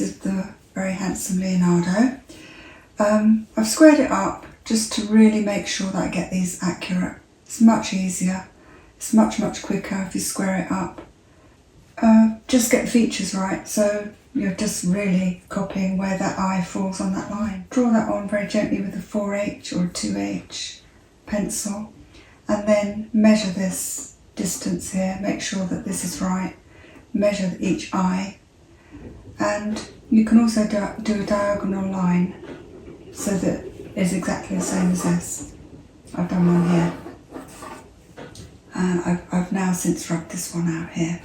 This is the very handsome Leonardo. I've squared it up just to really make sure that I get these accurate. It's much easier. It's much quicker if you square it up. Just get the features right, so you're just really copying where that eye falls on that line. Draw that on very gently with a 4H or a 2H pencil, and then measure this distance here. Make sure that this is right. Measure each eye, and you can also do a diagonal line so that it's exactly the same as this. I've done one here, and I've now since rubbed this one out here.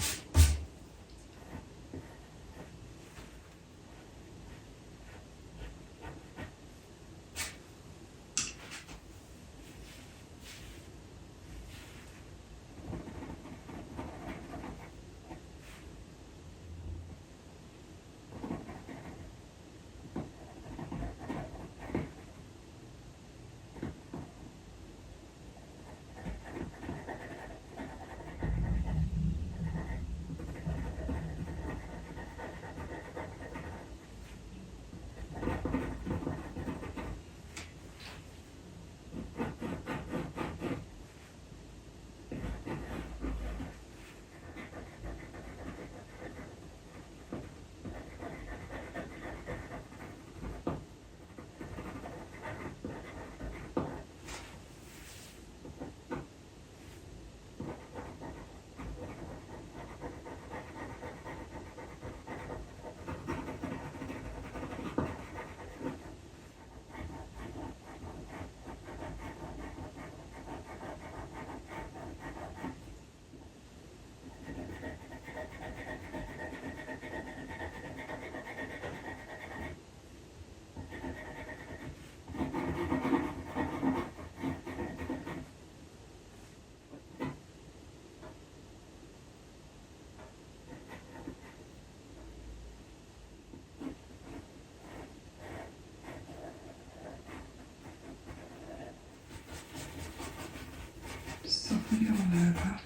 Soften it all over.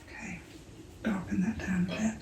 Okay, darken that down a bit.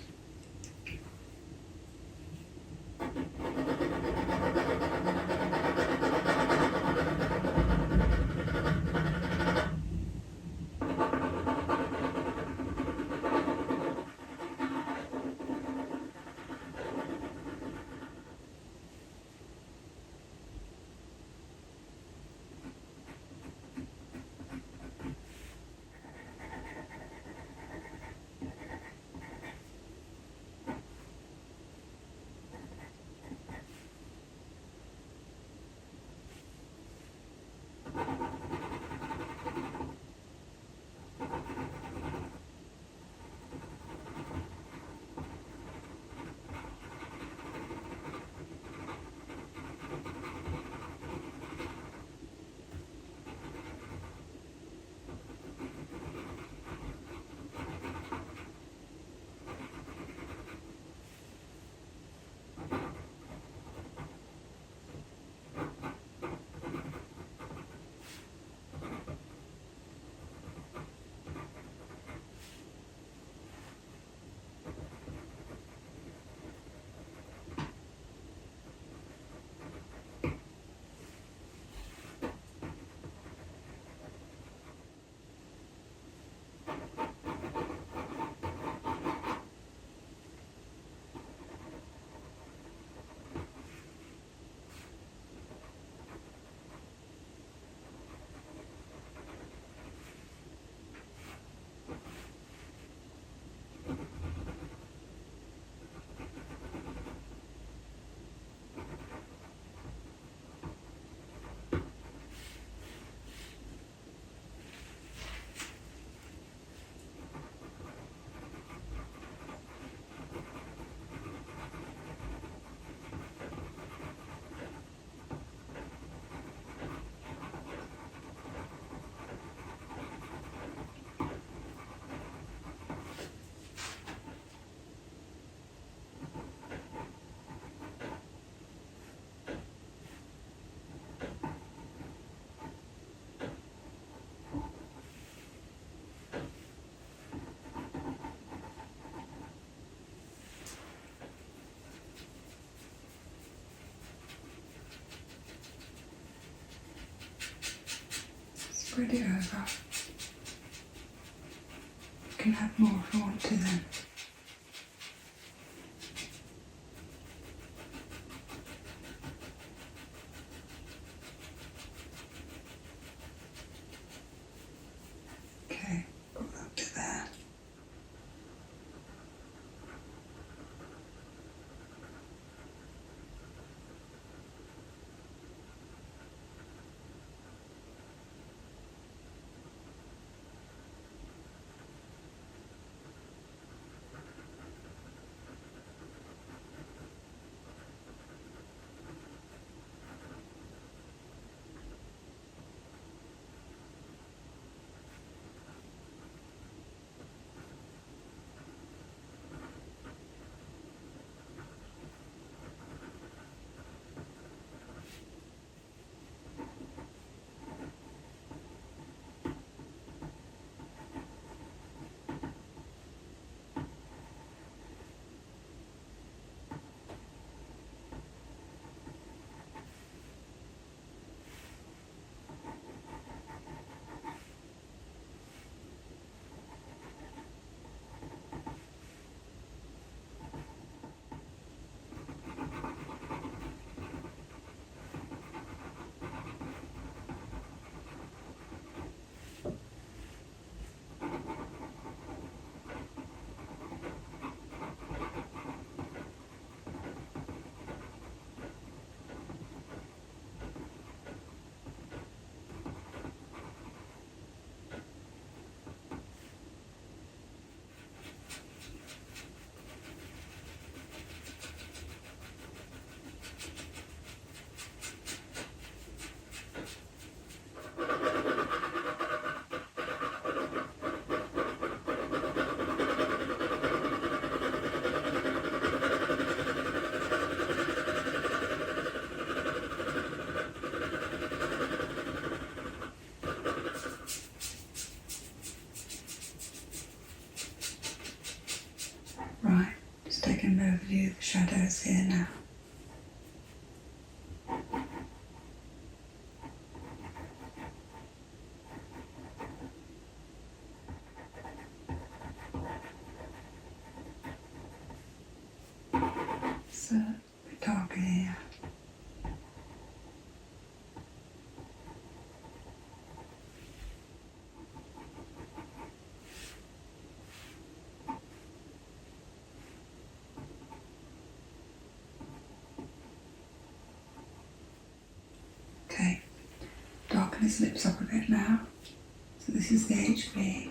spread it over. You can add more if you want to then. Okay, put that bit there. Right, just taking an overview of the shadows here now. So, a bit darker here. Okay, darken his lips up a bit now. So this is the HB.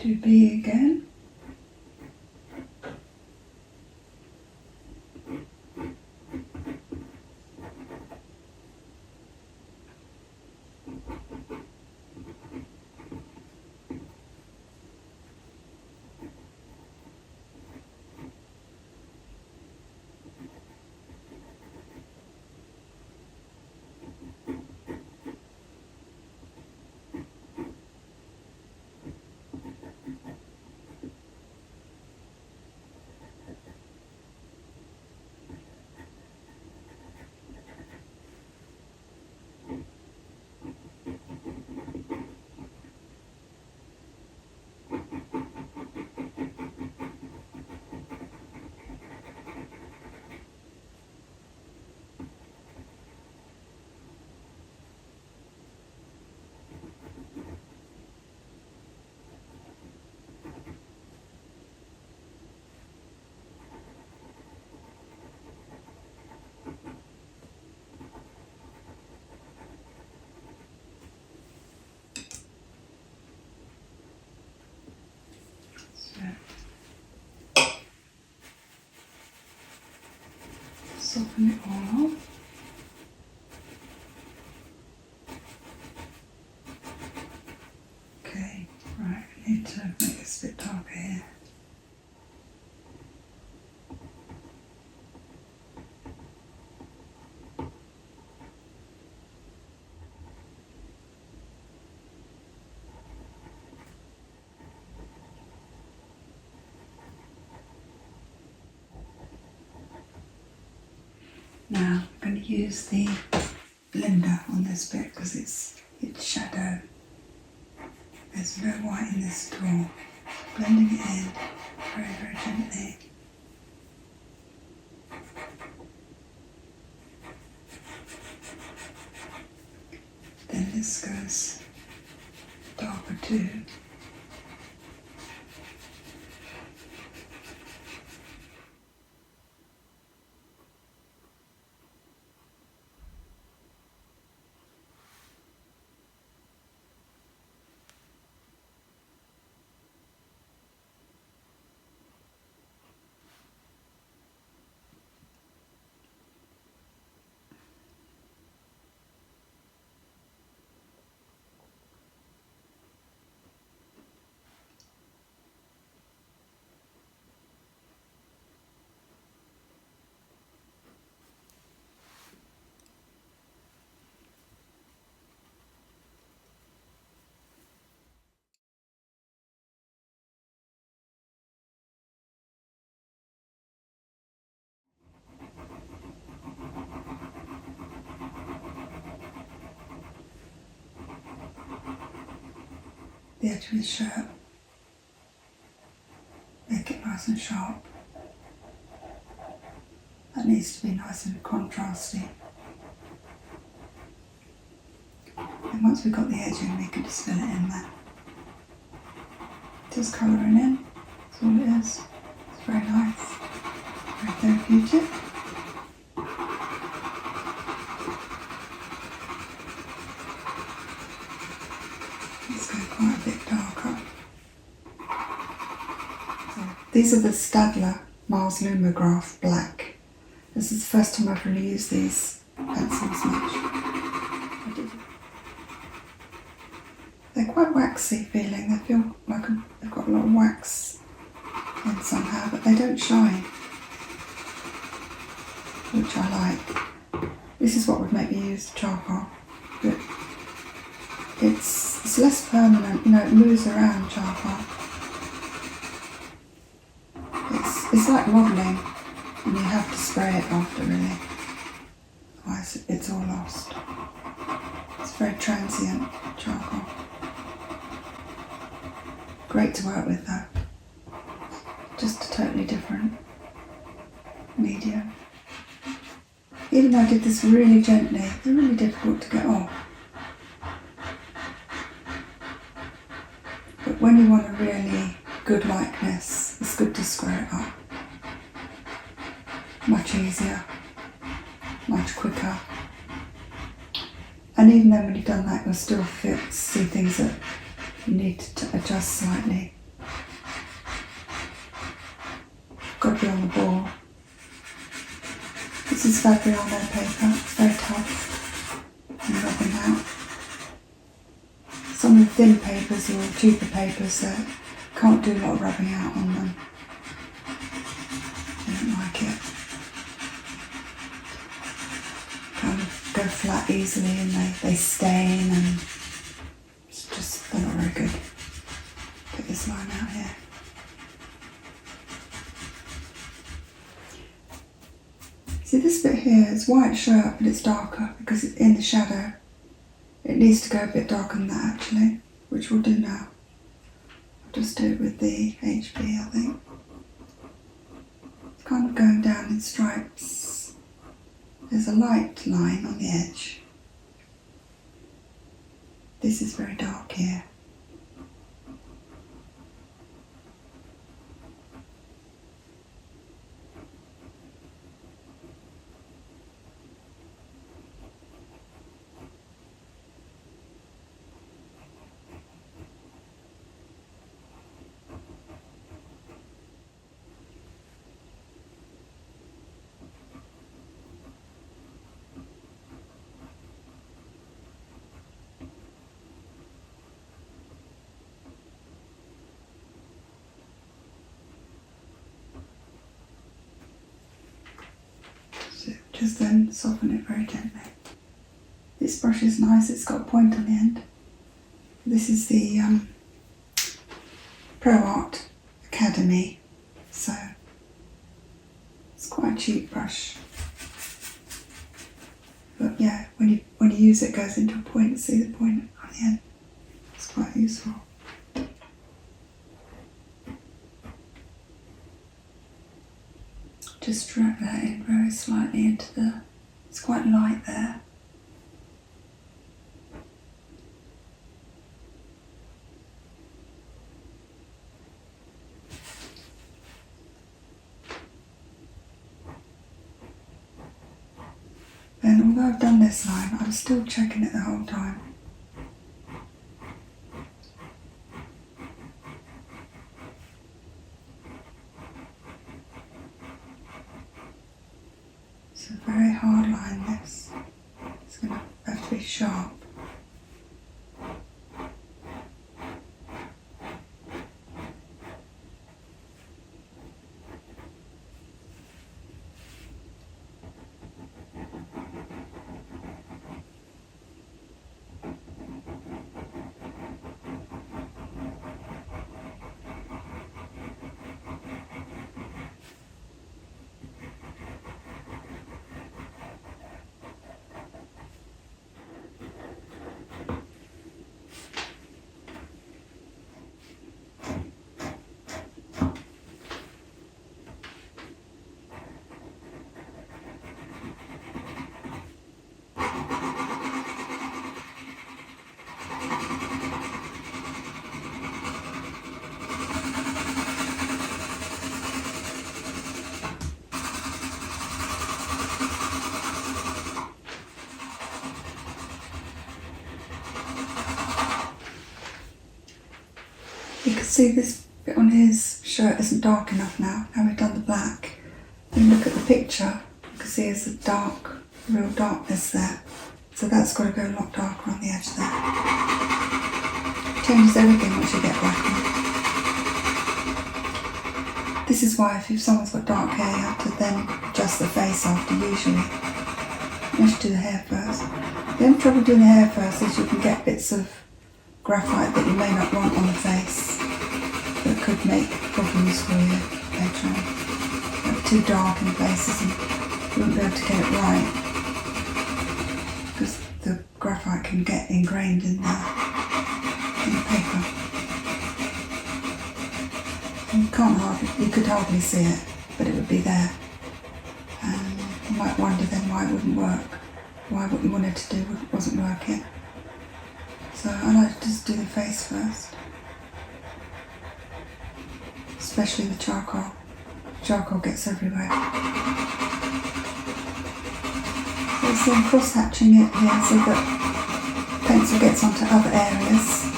Do B again. Soften it all off. Okay, right, I need to make this a bit darker here. Now I'm going to use the blender on this bit because it's shadow. There's no white in this at all. Blending it in very, very gently. Then this goes darker too. The edge of his shirt. Make it nice and sharp. That needs to be nice and contrasty. And once we've got the edge in, we can just fill it in there. Just colouring in, that's all it is. It's very nice, very therapeutic. Let's go quite a bit darker. So, these are the Stadler Mars Lumograph Black. This is the first time I've really used these pencils much. They're quite waxy feeling. They feel like they've got a lot of wax in somehow, but they don't shine, which I like. This is what would make me use the charcoal. But it's less permanent, you know, it moves around charcoal. It's like modelling, and you have to spray it after really, otherwise it's all lost. It's very transient charcoal. Great to work with though. Just a totally different medium. Even though I did this really gently, they're really difficult to get off. But when you want a really good likeness, it's good to square it up. Much easier, much quicker. And even then when you've done that, you'll still see things that you need to adjust slightly. got to be on the ball. This is Fabriano paper, it's very tough and rubbing out. Some of the thin papers or cheaper papers can't do a lot of rubbing out on them. I don't like it. Kind of go flat easily and they stain and it's just, they're not very good. Put this line out here. See, this bit here is white shirt, but it's darker because it's in the shadow. It needs to go a bit darker than that actually, which we'll do now. I'll just do it with the HB, I think. It's kind of going down in stripes. There's a light line on the edge. This is very dark here. Just then soften it very gently. This brush is nice, it's got a point on the end. This is the Pro Art Academy, so it's quite a cheap brush. But yeah, when you use it, it goes into a point. See the point on the end? It's quite useful. Just drag that in very slightly into the, it's quite light there. And although I've done this line, I'm still checking it the whole time. It's a very hard line, this. It's going to have to be sharp. You can see this bit on his shirt isn't dark enough now. Now we've done the black. When you look at the picture, you can see there's a dark, real darkness there. So that's got to go a lot darker on the edge there. Changes everything once you get black on. This is why if someone's got dark hair, you have to then adjust the face after usually. You should do the hair first. The only trouble doing the hair first is you can get bits of graphite that you may not want on the face that could make problems for you later on. Like too dark in places and you won't be able to get it right because the graphite can get ingrained in the paper. You could hardly see it, but it would be there. And you might wonder then why it wouldn't work, why what you wanted to do wasn't working. So I like to just do the face first, especially the charcoal. Charcoal gets everywhere. So it's then cross-hatching it here so that pencil gets onto other areas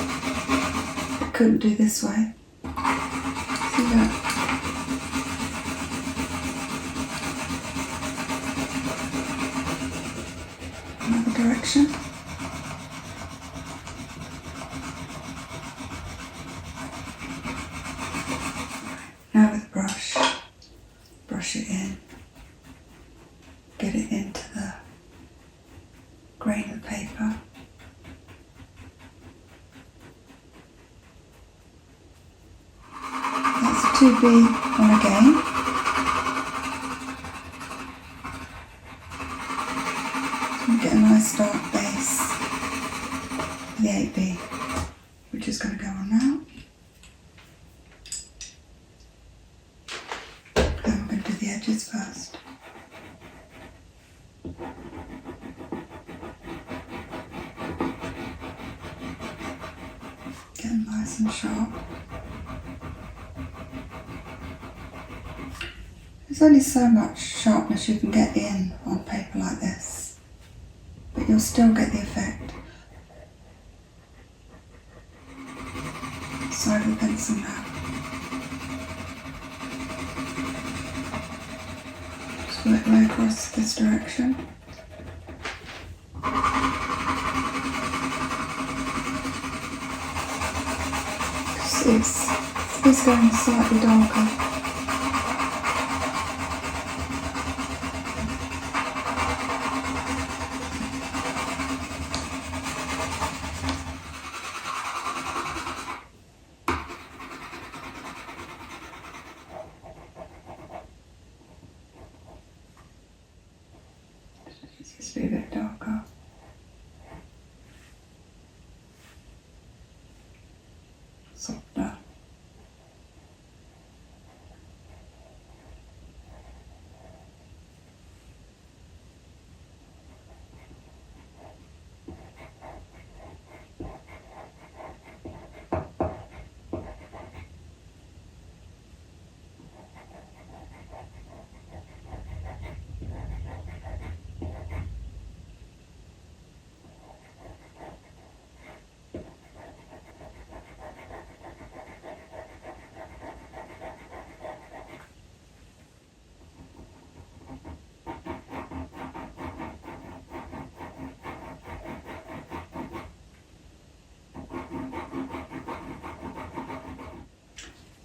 that couldn't do this way. See that? another direction. Now with a brush, brush it in, get it into the grain of the paper. That's a 2B one again. So we get a nice dark base for the 8B, which is going to go on now. Then we're going to do the edges first. Get them nice and sharp. There's only so much sharpness you can get in on paper like this, but you'll still get the effect. Side of the pencil now. Just work right across this direction. It's going slightly darker. Just be a bit darker. Softer.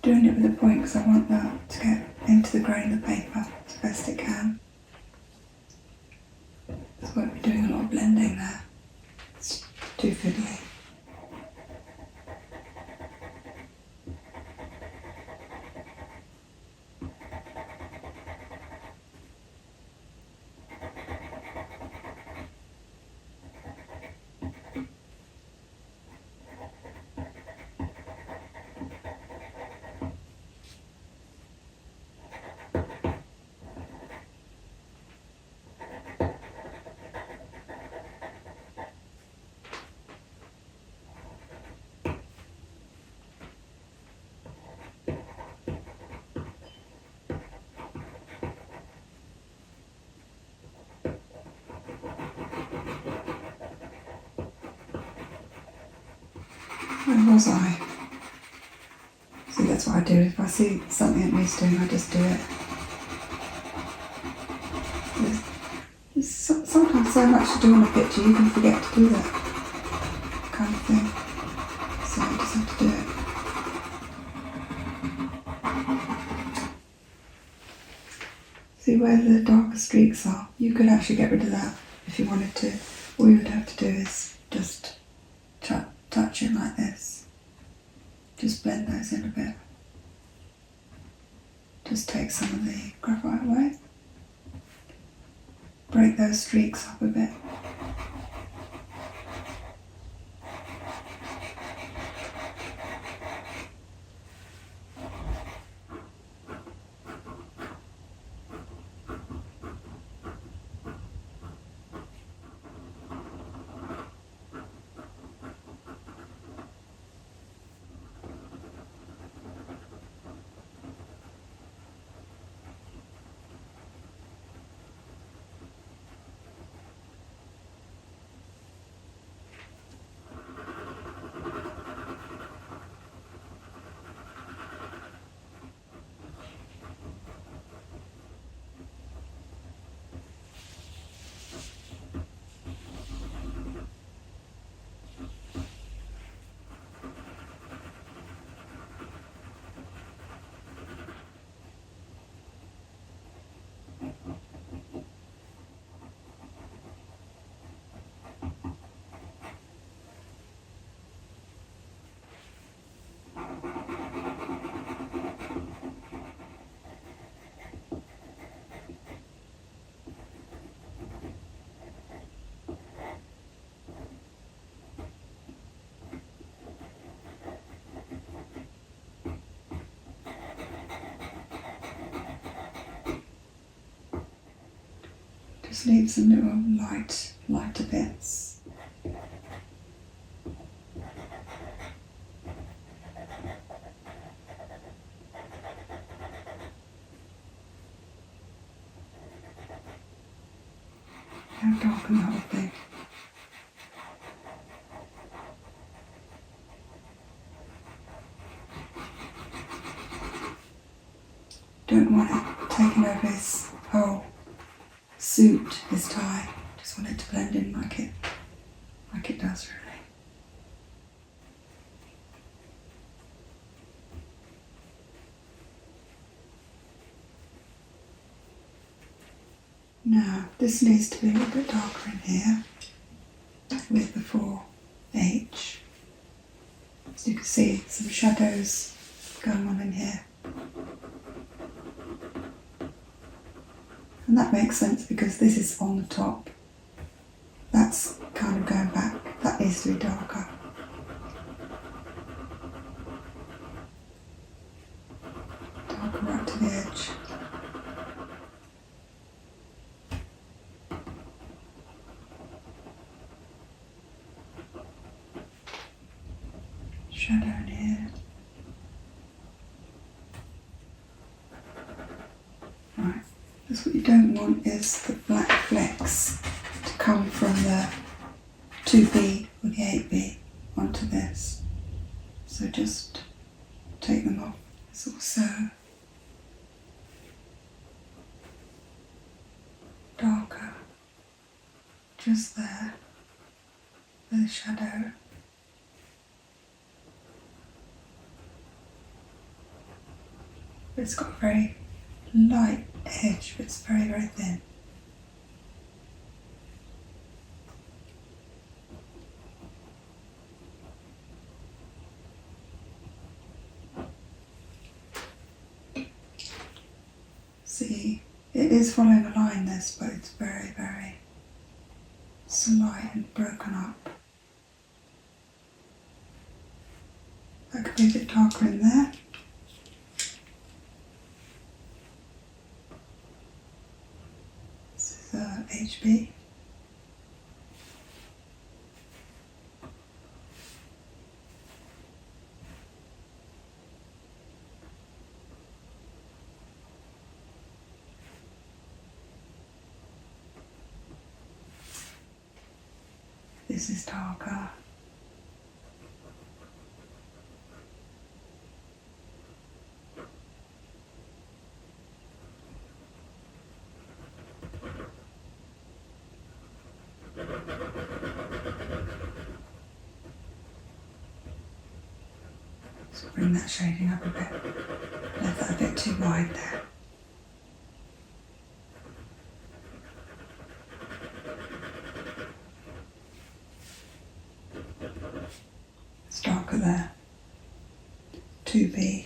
Doing it with a point because I want that to get into the grain of the paper as best it can. So I won't be doing a lot of blending there. It's too fiddly. Where was I? See, that's what I do. If I see something that needs doing, I just do it. There's sometimes so much to do on a picture, you can forget to do that kind of thing. So I just have to do it. See where the darker streaks are? You could actually get rid of that if you wanted to. All you would have to do is just touch it like this. Just blend those in a bit. Just take some of the graphite away. Break those streaks up a bit. Just leave some little lighter bits. Now darken the whole thing. Don't want it taking over his whole suit, his tie. Just want it to blend in like it does really. Now this needs to be a little bit darker in here with the 4H. So you can see some shadows going on in here. And that makes sense because this is on the top. That's kind of going back. That needs to be darker. Darker right to the edge. Shadow in here. Right. Because what you don't want is the black flecks to come from the 2B or the 8B onto this. So just take them off. It's also darker just there with a shadow. It's got a very light edge, but it's very, very thin. See, it is following a line this, but it's very, very slight and broken up. That could be a bit darker in there. HB. This is darker. So bring that shading up a bit. Left that a bit too wide there. It's darker there. 2B.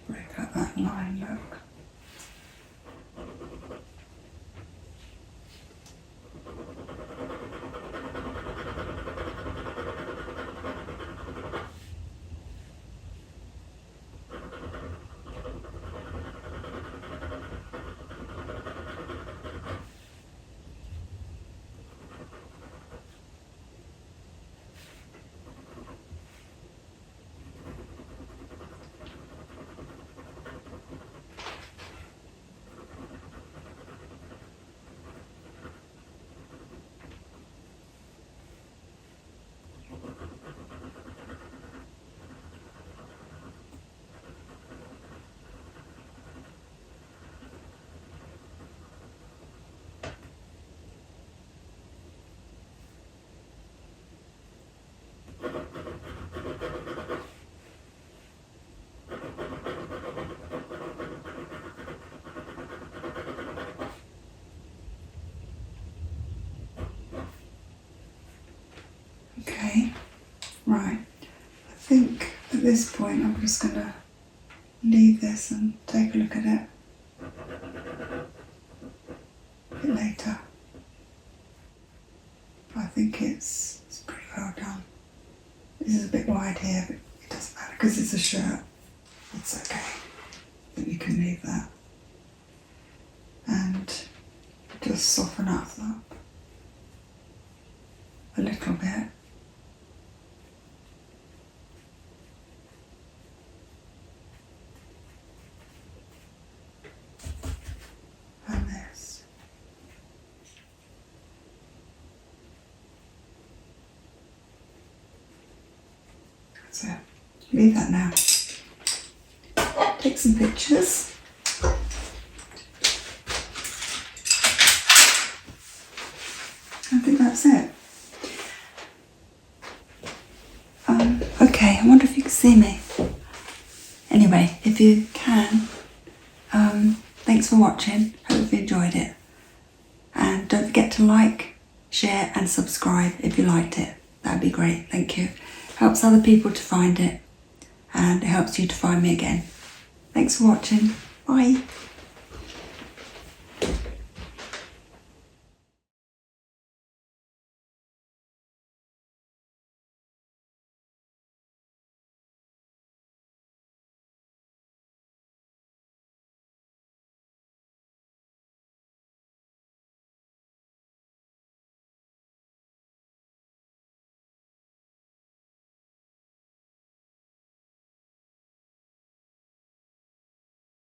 Break out that line look. Okay, right. I think at this point I'm just going to leave this and take a look at it a bit later. I think it's pretty well done. This is a bit wide here, but it doesn't matter because it's a shirt. It's okay. I think you can leave that. And just soften up a little bit. And this. That's it. Leave that now. Take some pictures. I think that's it. Okay, I wonder if you can see me. Anyway, if you can, thanks for watching. Hope you enjoyed it. And don't forget to like, share and subscribe if you liked it. That'd be great, thank you. Helps other people to find it and it helps you to find me again. Thanks for watching. Bye.